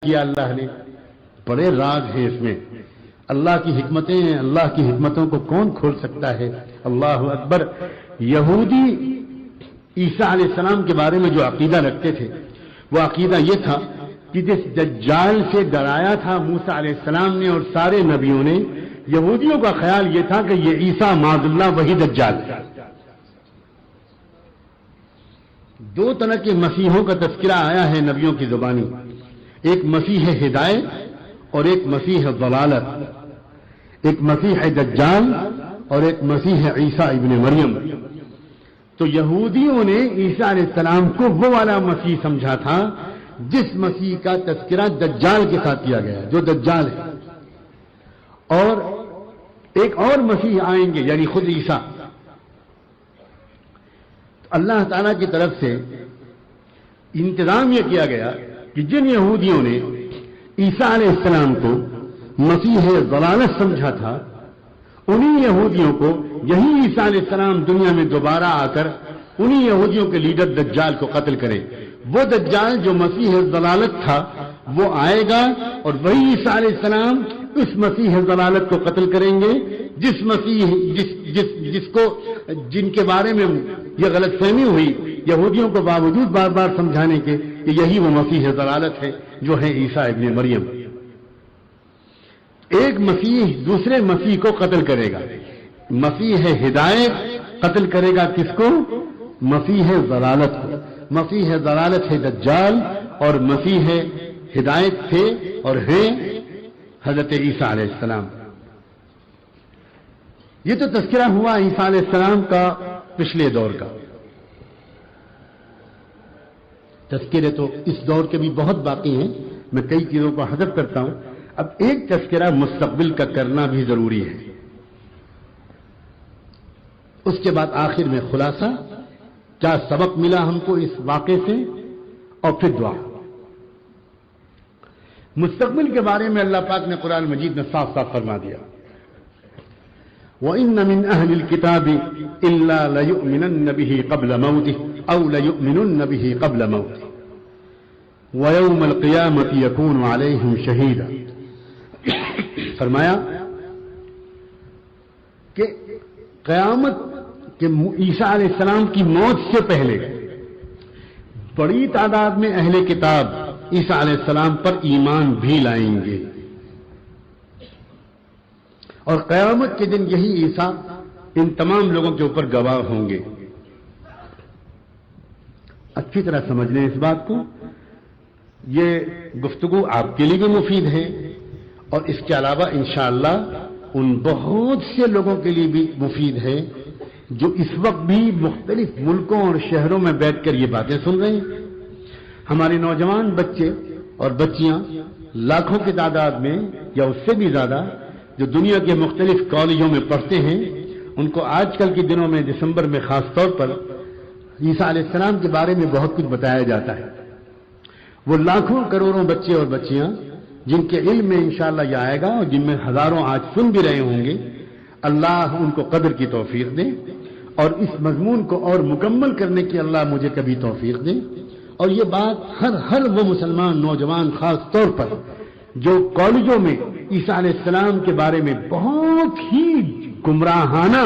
کیا اللہ نے؟ بڑے راز ہیں اس میں، اللہ کی حکمتیں ہیں، اللہ کی حکمتوں کو کون کھول سکتا ہے؟ اللہ اکبر۔ یہودی عیسیٰ علیہ السلام کے بارے میں جو عقیدہ رکھتے تھے، وہ عقیدہ یہ تھا کہ جس دجال سے ڈرایا تھا موسیٰ علیہ السلام نے اور سارے نبیوں نے، یہودیوں کا خیال یہ تھا کہ یہ عیسیٰ معاذ اللہ وہی دجال ہے۔ دو طرح کے مسیحوں کا تذکرہ آیا ہے نبیوں کی زبانی، ایک مسیح ہدایت اور ایک مسیح ضلالت، ایک مسیح دجال اور ایک مسیح عیسیٰ ابن مریم۔ تو یہودیوں نے عیسیٰ علیہ السلام کو وہ والا مسیح سمجھا تھا جس مسیح کا تذکرہ دجال کے ساتھ کیا گیا، جو دجال ہے، اور ایک اور مسیح آئیں گے یعنی خود عیسیٰ۔ اللہ تعالیٰ کی طرف سے انتظام یہ کیا گیا کہ جن یہودیوں نے عیسیٰ علیہ السلام کو مسیح ضلالت سمجھا تھا، انہی یہودیوں کو یہی عیسیٰ علیہ السلام دنیا میں دوبارہ آ کر انہی یہودیوں کے لیڈر دجال کو قتل کرے۔ وہ دجال جو مسیح ضلالت تھا وہ آئے گا اور وہی عیسیٰ علیہ السلام اس مسیح ضلالت کو قتل کریں گے، جن کے بارے میں یہ غلط فہمی ہوئی یہودیوں کو باوجود بار بار سمجھانے کے کہ یہی وہ مسیح ضلالت ہے جو ہے عیسیٰ ابن مریم۔ ایک مسیح دوسرے مسیح کو قتل کرے گا، مسیح ہدایت قتل کرے گا کس کو؟ مسیح ضلالت کو۔ مسیح ضلالت ہے دجال اور مسیح ہدایت تھے اور ہیں حضرت عیسیٰ علیہ السلام۔ یہ تو تذکرہ ہوا عیسیٰ علیہ السلام کا پچھلے دور کا۔ تذکرے تو اس دور کے بھی بہت باقی ہیں، میں کئی چیزوں کو حذف کرتا ہوں۔ اب ایک تذکرہ مستقبل کا کرنا بھی ضروری ہے، اس کے بعد آخر میں خلاصہ، کیا سبق ملا ہم کو اس واقعے سے، اور پھر دعا۔ مستقبل کے بارے میں اللہ پاک نے قرآن مجید میں صاف صاف فرما دیا، وَإِنَّ مِنْ أَهْلِ الْكِتَابِ إِلَّا لَيُؤْمِنَنَّ بِهِ قَبْلَ مَوْتِهِ أَوْ لَيُؤْمِنُنَّ بِهِ قَبْلَ مَوْتِهِ وَيَوْمَ الْقِيَامَةِ يَكُونُ عَلَيْهِمْ شَهِيدًا۔ فرمایا کہ قیامت کے عیسیٰ علیہ السلام کی موت سے پہلے بڑی تعداد میں اہل کتاب عیسیٰ علیہ السلام پر ایمان بھی لائیں گے، اور قیامت کے دن یہی عیسیٰ ان تمام لوگوں کے اوپر گواہ ہوں گے۔ اچھی طرح سمجھ لیں اس بات کو، یہ گفتگو آپ کے لیے بھی مفید ہے اور اس کے علاوہ انشاءاللہ ان بہت سے لوگوں کے لیے بھی مفید ہے جو اس وقت بھی مختلف ملکوں اور شہروں میں بیٹھ کر یہ باتیں سن رہے ہیں۔ ہمارے نوجوان بچے اور بچیاں لاکھوں کی تعداد میں یا اس سے بھی زیادہ جو دنیا کے مختلف کالجوں میں پڑھتے ہیں، ان کو آج کل کے دنوں میں دسمبر میں خاص طور پر عیسیٰ علیہ السلام کے بارے میں بہت کچھ بتایا جاتا ہے۔ وہ لاکھوں کروڑوں بچے اور بچیاں جن کے علم میں انشاءاللہ یہ آئے گا اور جن میں ہزاروں آج سن بھی رہے ہوں گے، اللہ ان کو قدر کی توفیق دے اور اس مضمون کو اور مکمل کرنے کی اللہ مجھے کبھی توفیق دے۔ اور یہ بات ہر وہ مسلمان نوجوان خاص طور پر جو کالجوں میں عیسیٰ علیہ السلام کے بارے میں بہت ہی گمراہانہ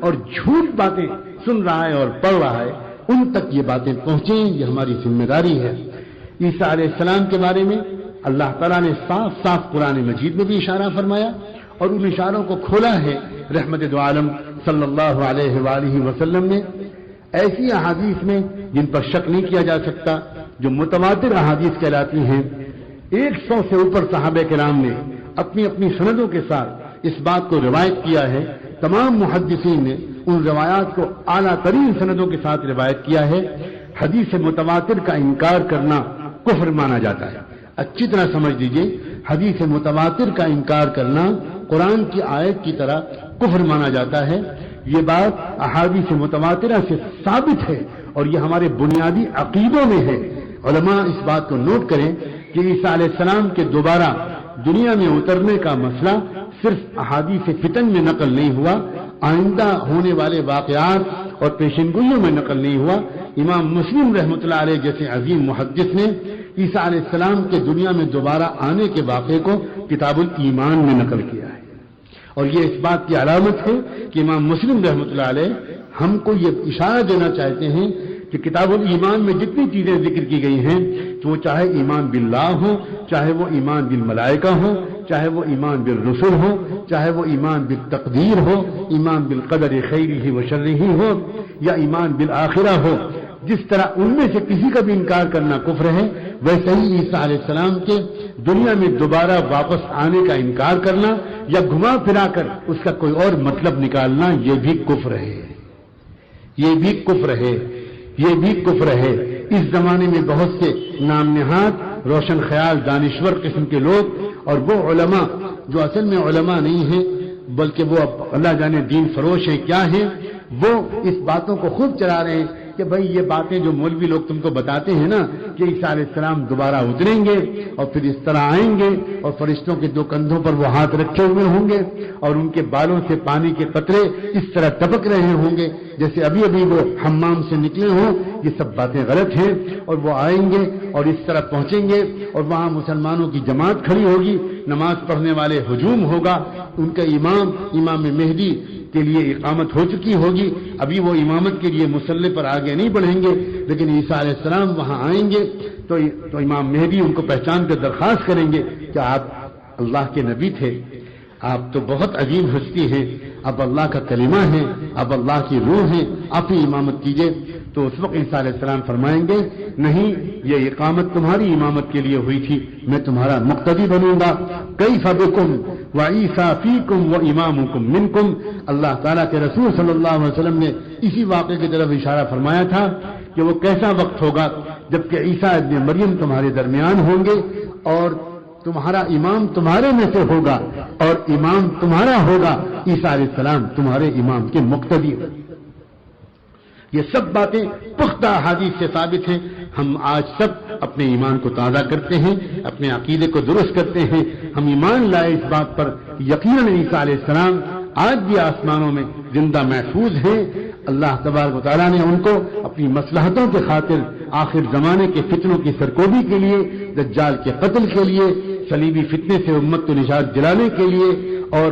اور جھوٹ باتیں سن رہا ہے اور پڑھ رہا ہے، ان تک یہ باتیں پہنچیں، یہ ہماری ذمہ داری ہے۔ عیسیٰ علیہ السلام کے بارے میں اللہ تعالیٰ نے صاف صاف قرآن مجید میں بھی اشارہ فرمایا اور ان اشاروں کو کھولا ہے رحمت دو عالم صلی اللہ علیہ وآلہ وسلم نے ایسی احادیث میں جن پر شک نہیں کیا جا سکتا، جو متواتر احادیث کہلاتی ہیں۔ 100 سے اوپر صحابہ کرام نے اپنی اپنی سندوں کے ساتھ اس بات کو روایت کیا ہے۔ تمام محدثین نے ان روایات کو اعلیٰ ترین سندوں کے ساتھ روایت کیا ہے۔ حدیث متواتر کا انکار کرنا کفر مانا جاتا ہے۔ اچھی طرح سمجھ لیجئے، حدیث متواتر کا انکار کرنا قرآن کی آیت کی طرح کفر مانا جاتا ہے۔ یہ بات احادیث متواترہ سے ثابت ہے اور یہ ہمارے بنیادی عقیدوں میں ہے۔ علماء اس بات کو نوٹ کریں کہ عیسیٰ علیہ السلام کے دوبارہ دنیا میں اترنے کا مسئلہ صرف احادیث فتن میں نقل نہیں ہوا، آئندہ ہونے والے واقعات اور پیشن گوئیوں میں نقل نہیں ہوا۔ امام مسلم رحمۃ اللہ علیہ جیسے عظیم محدث نے عیسیٰ علیہ السلام کے دنیا میں دوبارہ آنے کے واقعے کو کتاب الایمان میں نقل کیا ہے، اور یہ اس بات کی علامت ہے کہ امام مسلم رحمۃ اللہ علیہ ہم کو یہ اشارہ دینا چاہتے ہیں کہ کتاب الایمان میں جتنی چیزیں ذکر کی گئی ہیں، تو وہ چاہے ایمان باللہ ہو، چاہے وہ ایمان بالملائکہ ہو، چاہے وہ ایمان بالرسل ہو، چاہے وہ ایمان بالتقدیر ہو، ایمان بالقدر خیرہ و شرہ ہو، یا ایمان بالآخرہ ہو، جس طرح ان میں سے کسی کا بھی انکار کرنا کفر ہے، ویسے ہی عیسیٰ علیہ السلام کے دنیا میں دوبارہ واپس آنے کا انکار کرنا یا گھما پھرا کر اس کا کوئی اور مطلب نکالنا، یہ بھی کفر ہے، یہ بھی کفر ہے، یہ بھی کفر ہے۔ اس زمانے میں بہت سے نام نہاد روشن خیال دانشور قسم کے لوگ اور وہ علماء جو اصل میں علماء نہیں ہیں بلکہ وہ اللہ جانے دین فروش ہیں کیا ہیں، وہ اس باتوں کو خوب چلا رہے ہیں کہ بھائی یہ باتیں جو مولوی لوگ تم کو بتاتے ہیں نا کہ عیسیٰ علیہ السلام دوبارہ اتریں گے اور پھر اس طرح آئیں گے اور فرشتوں کے دو کندھوں پر وہ ہاتھ رکھے ہوئے ہوں گے اور ان کے بالوں سے پانی کے قطرے اس طرح ٹپک رہے ہوں گے جیسے ابھی ابھی وہ حمام سے نکلے ہوں، یہ سب باتیں غلط ہیں، اور وہ آئیں گے اور اس طرح پہنچیں گے اور وہاں مسلمانوں کی جماعت کھڑی ہوگی، نماز پڑھنے والے ہجوم ہوگا، ان کا امام مہدی کے لیے اقامت ہو چکی ہوگی، ابھی وہ امامت کے لیے مصلی پر آگے نہیں بڑھیں گے، لیکن عیسیٰ علیہ السلام وہاں آئیں گے تو امام مہدی ان کو پہچان کر درخواست کریں گے کہ آپ اللہ کے نبی تھے، آپ تو بہت عظیم ہستی ہیں، آپ اللہ کا کلمہ ہیں، آپ اللہ کی روح ہیں، آپ ہی امامت کیجئے۔ تو اس وقت عیسیٰ علیہ السلام فرمائیں گے نہیں، یہ اقامت تمہاری امامت کے لیے ہوئی تھی، میں تمہارا مقتدی بنوں گا۔ کیف بکم وعیسیٰ فیکم وامامکم منکم، اللہ تعالیٰ کے رسول صلی اللہ علیہ وسلم نے اسی واقعے کی طرف اشارہ فرمایا تھا کہ وہ کیسا وقت ہوگا جبکہ عیسیٰ ابن مریم تمہارے درمیان ہوں گے اور تمہارا امام تمہارے میں سے ہوگا اور امام تمہارا ہوگا، عیسیٰ علیہ السلام تمہارے امام کے مقتدی۔ یہ سب باتیں پختہ احادیث سے ثابت ہیں۔ ہم آج سب اپنے ایمان کو تازہ کرتے ہیں، اپنے عقیدے کو درست کرتے ہیں، ہم ایمان لائے اس بات پر یقیناً عیسیٰ علیہ السلام آج بھی آسمانوں میں زندہ محفوظ ہیں۔ اللہ تبارک و تعالیٰ نے ان کو اپنی مصلحتوں کے خاطر آخر زمانے کے فتنوں کی سرکوبی کے لیے، دجال کے قتل کے لیے، صلیبی فتنے سے امت کو نجات دلانے کے لیے اور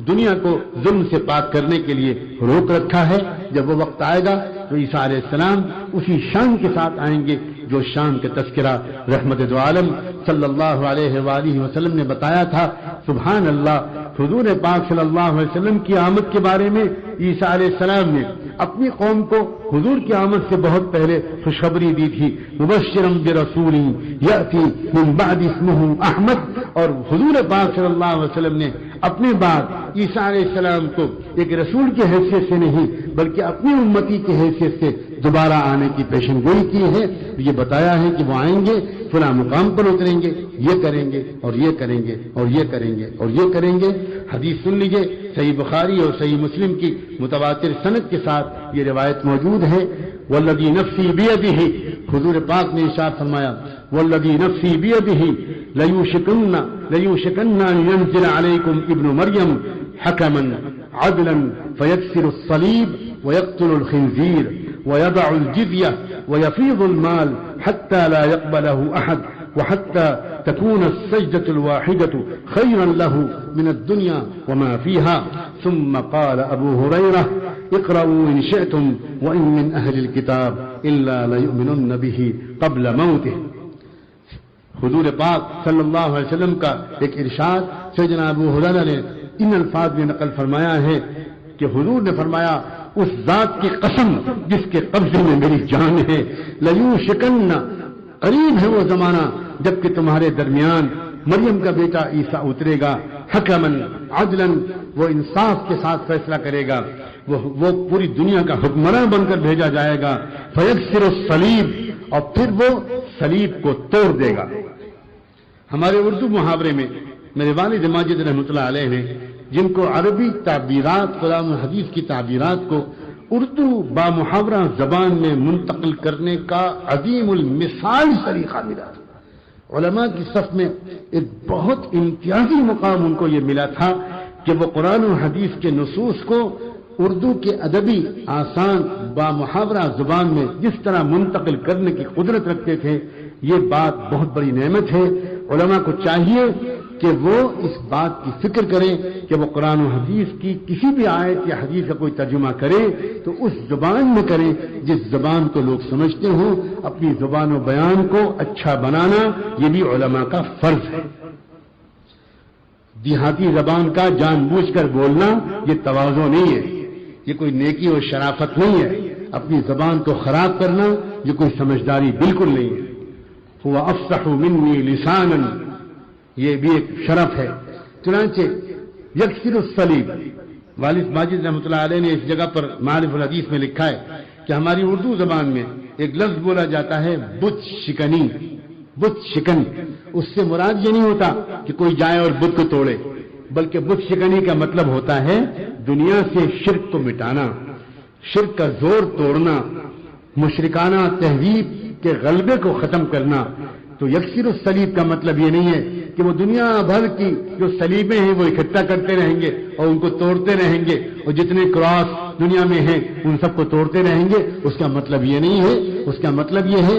دنیا کو ظلم سے پاک کرنے کے لیے روک رکھا ہے۔ جب وہ وقت آئے گا تو عیسیٰ علیہ السلام اسی شان کے ساتھ آئیں گے جو شان کا تذکرہ رحمت دو عالم صلی اللہ علیہ وآلہ وسلم نے بتایا تھا۔ سبحان اللہ، حضور پاک صلی اللہ علیہ وسلم کی آمد کے بارے میں عیسیٰ علیہ السلام نے اپنی قوم کو حضور کی آمد سے بہت پہلے خوشخبری دی تھی، مبشرا برسول یأتی من بعد اسمہ احمد، اور حضور پاک صلی اللہ علیہ وسلم نے اپنے بعد عیسیٰ علیہ السلام کو ایک رسول کی حیثیت سے نہیں بلکہ اپنی امتی کی حیثیت سے دوبارہ آنے کی پیشن گوئی کی ہے، یہ بتایا ہے کہ وہ آئیں گے، فلاں مقام پر اتریں گے، یہ کریں گے اور یہ کریں گے اور یہ کریں گے اور یہ کریں گے۔ حدیث سن لیجئے، صحیح بخاری اور صحیح مسلم کی متواتر سند کے ساتھ یہ روایت موجود ہے۔ والذی نفسی بیدہ، حضور پاک نے ارشاد فرمایا والذی نفسی بیدہ لیوشکن ان ینزل علیکم ابن مریم حکما عدلا فیکسر الصلیب ویقتل الخنزیر ويضع الجزية ويفيض المال حتى لا يقبله أحد وحتى تكون السجدة الواحدة خيرا له من الدنيا وما فيها ثم قال أبو هريرة اقرأوا إن شئتم وإن من أهل الكتاب إلا ليؤمنن به قبل موته۔ حضور پاک صلی اللہ علیہ وسلم کا ایک ارشاد سیدنا ابو ہریرہ نے ان الفاظ میں نقل فرمایا ہے کہ حضور نے فرمایا اس ذات کی قسم جس کے قبضے میں میری جان ہے، لیوشکن، قریب ہے وہ زمانہ جبکہ تمہارے درمیان مریم کا بیٹا عیسیٰ اترے گا، حکمن عدلن، وہ انصاف کے ساتھ فیصلہ کرے گا، وہ پوری دنیا کا حکمراں بن کر بھیجا جائے گا، فیکسر الصلیب، اور پھر وہ صلیب کو توڑ دے گا۔ ہمارے اردو محاورے میں میرے والد ماجد رحمۃ اللہ علیہ نے جن کو عربی تعبیرات قرآن و حدیث کی تعبیرات کو اردو بامحاورہ زبان میں منتقل کرنے کا عظیم المثال طریقہ ملا، علماء کی صف میں ایک بہت امتیازی مقام ان کو یہ ملا تھا کہ وہ قرآن و حدیث کے نصوص کو اردو کے ادبی آسان بامحاورہ زبان میں جس طرح منتقل کرنے کی قدرت رکھتے تھے، یہ بات بہت بڑی نعمت ہے. علماء کو چاہیے کہ وہ اس بات کی فکر کریں کہ وہ قرآن و حدیث کی کسی بھی آیت یا حدیث کا کوئی ترجمہ کرے تو اس زبان میں کریں جس زبان کو لوگ سمجھتے ہوں. اپنی زبان و بیان کو اچھا بنانا یہ بھی علماء کا فرض ہے. دیہاتی زبان کا جان بوجھ کر بولنا یہ تواضع نہیں ہے، یہ کوئی نیکی اور شرافت نہیں ہے. اپنی زبان کو خراب کرنا یہ کوئی سمجھداری بالکل نہیں ہے. هو افصح مني لسانا، یہ بھی ایک شرف ہے. چنانچہ یکسر الصلیب، والد ماجد رحمۃ اللہ علیہ نے اس جگہ پر معارف الحدیث میں لکھا ہے کہ ہماری اردو زبان میں ایک لفظ بولا جاتا ہے بت شکنی. بت شکن، اس سے مراد یہ نہیں ہوتا کہ کوئی جائے اور بت کو توڑے، بلکہ بت شکنی کا مطلب ہوتا ہے دنیا سے شرک کو مٹانا، شرک کا زور توڑنا، مشرکانہ تہذیب کے غلبے کو ختم کرنا. تو یکسر الصلیب کا مطلب یہ نہیں ہے کہ وہ دنیا بھر کی جو صلیبیں ہیں وہ اکٹھا کرتے رہیں گے اور ان کو توڑتے رہیں گے، اور جتنے کراس دنیا میں ہیں ان سب کو توڑتے رہیں گے. اس کا مطلب یہ نہیں ہے. اس کا مطلب یہ ہے